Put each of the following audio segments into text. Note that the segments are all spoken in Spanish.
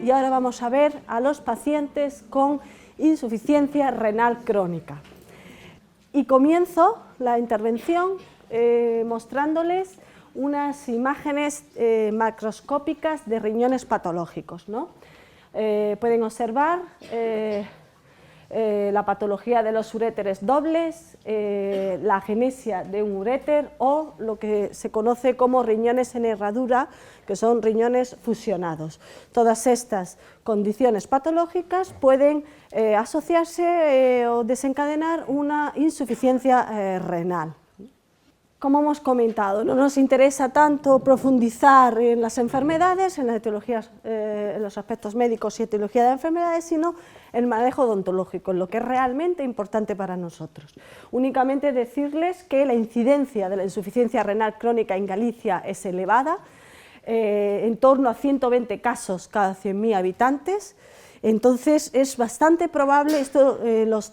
y ahora vamos a ver a los pacientes con insuficiencia renal crónica. Y comienzo la intervención mostrándoles unas imágenes macroscópicas de riñones patológicos, ¿no? Pueden observar la patología de los uréteres dobles, la agenesia de un uréter o lo que se conoce como riñones en herradura, que son riñones fusionados. Todas estas condiciones patológicas pueden asociarse o desencadenar una insuficiencia renal. Como hemos comentado, no nos interesa tanto profundizar en las enfermedades, en las etiologías, en los aspectos médicos y etiología de enfermedades, sino el manejo odontológico, lo que es realmente importante para nosotros. Únicamente decirles que la incidencia de la insuficiencia renal crónica en Galicia es elevada, en torno a 120 casos cada 100.000 habitantes. Entonces es bastante probable,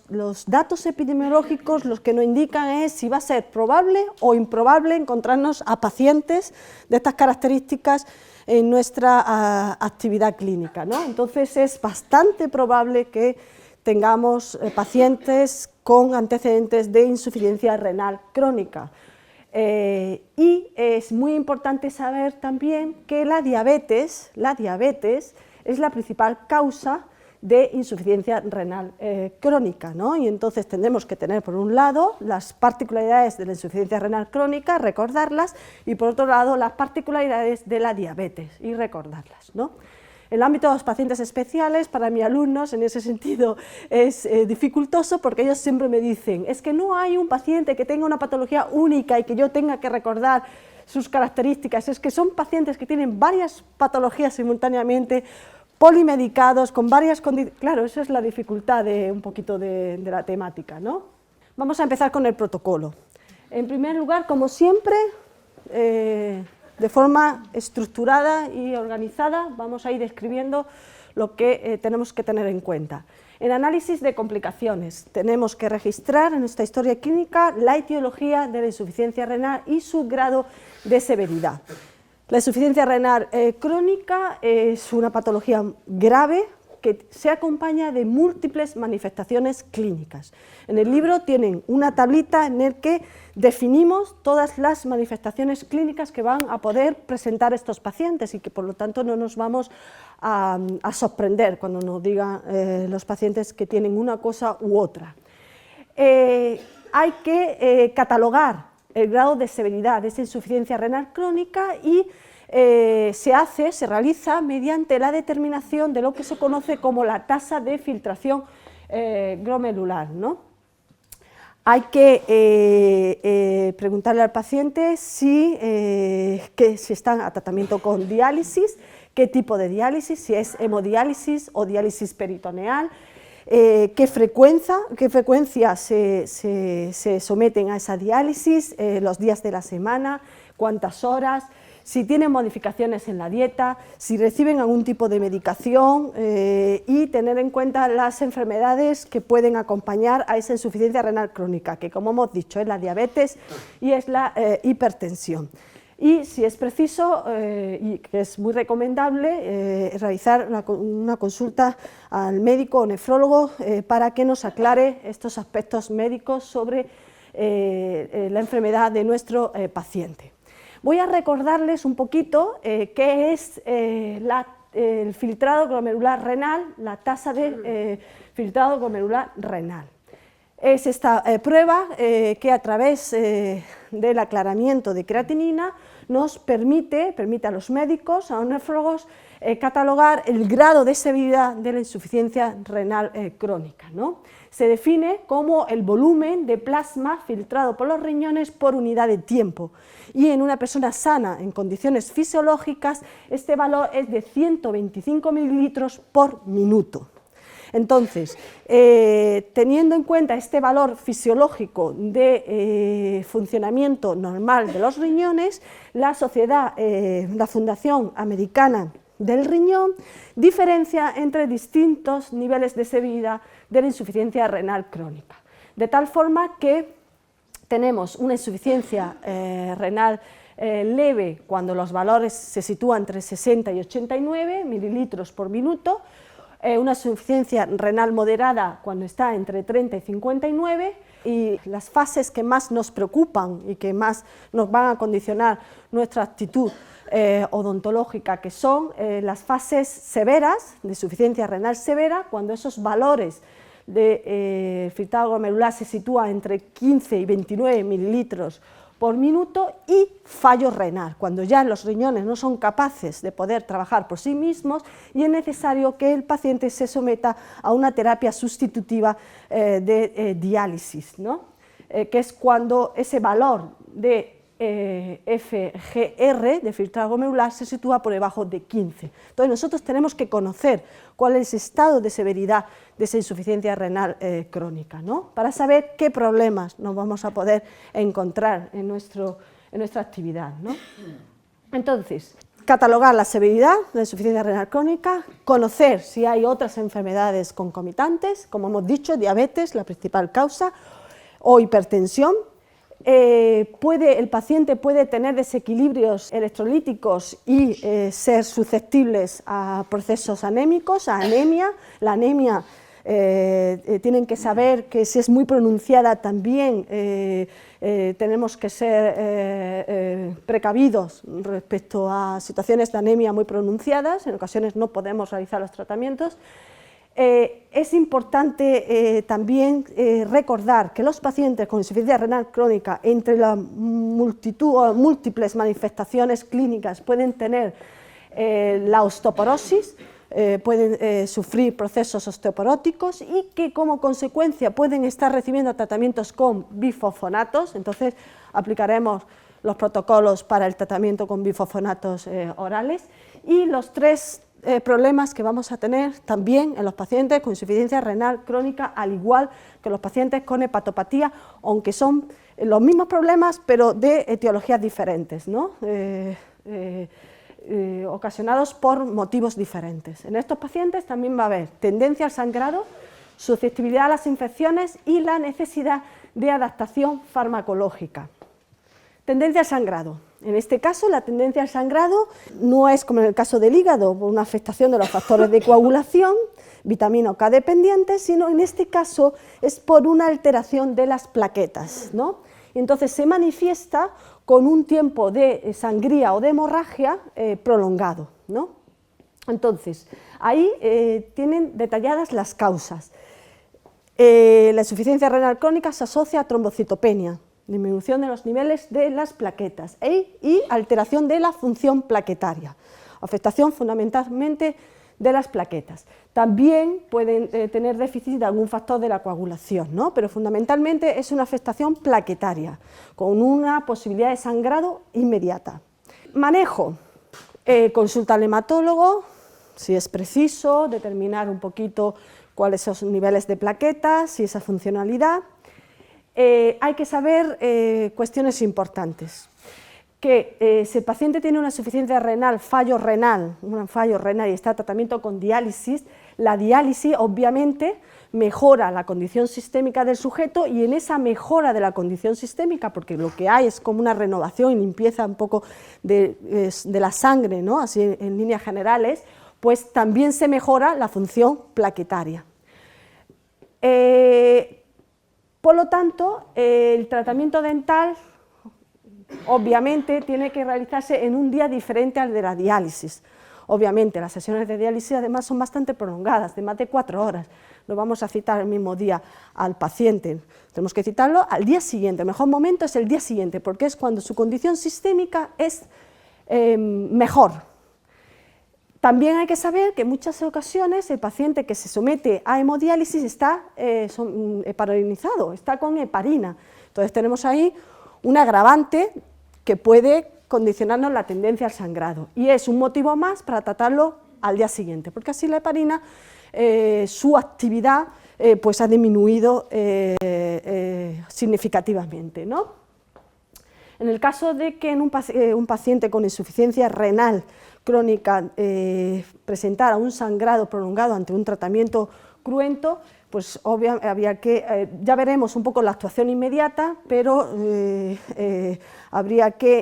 los datos epidemiológicos lo que nos indican es si va a ser probable o improbable encontrarnos a pacientes de estas características en nuestra actividad clínica, ¿no? Entonces es bastante probable que tengamos pacientes con antecedentes de insuficiencia renal crónica. Y es muy importante saber también que la diabetes es la principal causa de insuficiencia renal crónica, ¿no? Y entonces tendremos que tener por un lado las particularidades de la insuficiencia renal crónica, recordarlas, y por otro lado las particularidades de la diabetes y recordarlas, ¿no? El ámbito de los pacientes especiales para mis alumnos en ese sentido es dificultoso porque ellos siempre me dicen, es que no hay un paciente que tenga una patología única y que yo tenga que recordar sus características, es que son pacientes que tienen varias patologías simultáneamente, polimedicados, con varias condiciones. Claro, esa es la dificultad un poquito de la temática, ¿no? Vamos a empezar con el protocolo. En primer lugar, como siempre, de forma estructurada y organizada, vamos a ir describiendo lo que tenemos que tener en cuenta. En análisis de complicaciones, tenemos que registrar en nuestra historia clínica la etiología de la insuficiencia renal y su grado de severidad. La insuficiencia renal crónica es una patología grave que se acompaña de múltiples manifestaciones clínicas. En el libro tienen una tablita en la que definimos todas las manifestaciones clínicas que van a poder presentar estos pacientes y que por lo tanto no nos vamos a sorprender cuando nos digan los pacientes que tienen una cosa u otra. Hay que catalogar el grado de severidad de esa insuficiencia renal crónica y se realiza mediante la determinación de lo que se conoce como la tasa de filtración glomerular, ¿no? Hay que preguntarle al paciente si están a tratamiento con diálisis, qué tipo de diálisis, si es hemodiálisis o diálisis peritoneal, qué frecuencia se someten a esa diálisis, los días de la semana, cuántas horas, si tienen modificaciones en la dieta, si reciben algún tipo de medicación y tener en cuenta las enfermedades que pueden acompañar a esa insuficiencia renal crónica, que como hemos dicho es la diabetes y es la hipertensión. Y si es preciso, y que es muy recomendable, realizar una consulta al médico o nefrólogo para que nos aclare estos aspectos médicos sobre la enfermedad de nuestro paciente. Voy a recordarles un poquito qué es el filtrado glomerular renal, la tasa de filtrado glomerular renal. Es esta prueba que a través del aclaramiento de creatinina nos permite a los médicos, a los nefrólogos, catalogar el grado de severidad de la insuficiencia renal crónica, ¿no? Se define como el volumen de plasma filtrado por los riñones por unidad de tiempo y en una persona sana en condiciones fisiológicas este valor es de 125 mililitros por minuto. Entonces, teniendo en cuenta este valor fisiológico de funcionamiento normal de los riñones, la Fundación Americana del Riñón diferencia entre distintos niveles de severidad de la insuficiencia renal crónica, de tal forma que tenemos una insuficiencia renal leve cuando los valores se sitúan entre 60 y 89 mililitros por minuto, una insuficiencia renal moderada cuando está entre 30 y 59, y las fases que más nos preocupan y que más nos van a condicionar nuestra actitud odontológica, que son las fases severas, de insuficiencia renal severa, cuando esos valores de filtrado glomerular se sitúan entre 15 y 29 mililitros por minuto, y fallo renal, cuando ya los riñones no son capaces de poder trabajar por sí mismos y es necesario que el paciente se someta a una terapia sustitutiva de diálisis, ¿no? Que es cuando ese valor de FGR, de filtrado glomerular, se sitúa por debajo de 15. Entonces nosotros tenemos que conocer cuál es el estado de severidad de esa insuficiencia renal crónica, ¿no? Para saber qué problemas nos vamos a poder encontrar en nuestra actividad, ¿no? Entonces, catalogar la severidad de la insuficiencia renal crónica, conocer si hay otras enfermedades concomitantes, como hemos dicho, diabetes, la principal causa, o hipertensión. El paciente puede tener desequilibrios electrolíticos y ser susceptibles a procesos anémicos, a anemia. La anemia tienen que saber que si es muy pronunciada también tenemos que ser precavidos respecto a situaciones de anemia muy pronunciadas, en ocasiones no podemos realizar los tratamientos. Es importante también recordar que los pacientes con insuficiencia renal crónica, entre la multitud o múltiples manifestaciones clínicas, pueden tener la osteoporosis, pueden sufrir procesos osteoporóticos, y que como consecuencia pueden estar recibiendo tratamientos con bifosfonatos. Entonces aplicaremos los protocolos para el tratamiento con bifosfonatos orales, y los tres problemas que vamos a tener también en los pacientes con insuficiencia renal crónica, al igual que los pacientes con hepatopatía, aunque son los mismos problemas pero de etiologías diferentes, ¿no? Ocasionados por motivos diferentes. En estos pacientes también va a haber tendencia al sangrado, susceptibilidad a las infecciones y la necesidad de adaptación farmacológica. Tendencia al sangrado. En este caso, la tendencia al sangrado no es como en el caso del hígado, por una afectación de los factores de coagulación, vitamina K dependientes, sino en este caso es por una alteración de las plaquetas, ¿no? Y entonces se manifiesta con un tiempo de sangría o de hemorragia prolongado, ¿no? Entonces, ahí tienen detalladas las causas. La insuficiencia renal crónica se asocia a trombocitopenia, disminución de los niveles de las plaquetas y alteración de la función plaquetaria, afectación fundamentalmente de las plaquetas. También pueden tener déficit de algún factor de la coagulación, ¿no? Pero fundamentalmente es una afectación plaquetaria, con una posibilidad de sangrado inmediata. Manejo, consulta al hematólogo, si es preciso, determinar un poquito cuáles son los niveles de plaquetas y esa funcionalidad. Hay que saber cuestiones importantes, que si el paciente tiene una insuficiencia renal, un fallo renal y está en tratamiento con diálisis, la diálisis obviamente mejora la condición sistémica del sujeto, y en esa mejora de la condición sistémica, porque lo que hay es como una renovación y limpieza un poco de la sangre, ¿no? Así en líneas generales, pues también se mejora la función plaquetaria. Por lo tanto, el tratamiento dental obviamente tiene que realizarse en un día diferente al de la diálisis. Obviamente las sesiones de diálisis además son bastante prolongadas, de más de 4 horas. No vamos a citar el mismo día al paciente, tenemos que citarlo al día siguiente. El mejor momento es el día siguiente, porque es cuando su condición sistémica es mejor. También hay que saber que en muchas ocasiones el paciente que se somete a hemodiálisis está heparinizado, está con heparina. Entonces tenemos ahí un agravante que puede condicionarnos la tendencia al sangrado, y es un motivo más para tratarlo al día siguiente, porque así la heparina, su actividad pues ha disminuido significativamente, ¿no? En el caso de que en un paciente con insuficiencia renal crónica presentara un sangrado prolongado ante un tratamiento cruento, pues había que, ya veremos un poco la actuación inmediata, pero habría que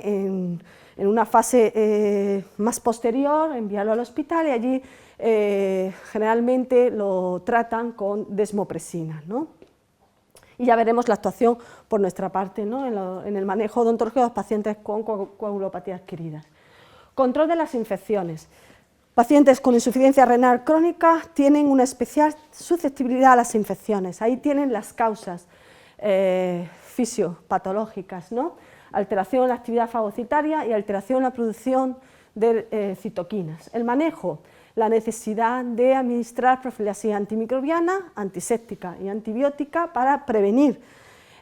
en una fase más posterior enviarlo al hospital y allí generalmente lo tratan con desmopresina, ¿no? Y ya veremos la actuación por nuestra parte, ¿no? en el manejo odontológico de los pacientes con coagulopatía adquirida. Control de las infecciones. Pacientes con insuficiencia renal crónica tienen una especial susceptibilidad a las infecciones. Ahí tienen las causas fisiopatológicas, ¿no? Alteración en la actividad fagocitaria y alteración en la producción de citoquinas. El manejo, la necesidad de administrar profilaxis antimicrobiana, antiséptica y antibiótica para prevenir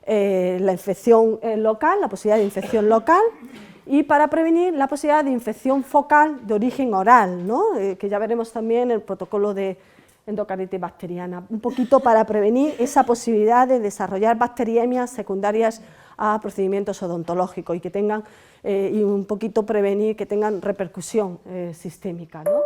la infección local, la posibilidad de infección local, y para prevenir la posibilidad de infección focal de origen oral, ¿no? Que ya veremos también el protocolo de endocarditis bacteriana, un poquito para prevenir esa posibilidad de desarrollar bacteriemias secundarias a procedimientos odontológicos y que tengan, y un poquito prevenir que tengan repercusión sistémica, ¿no?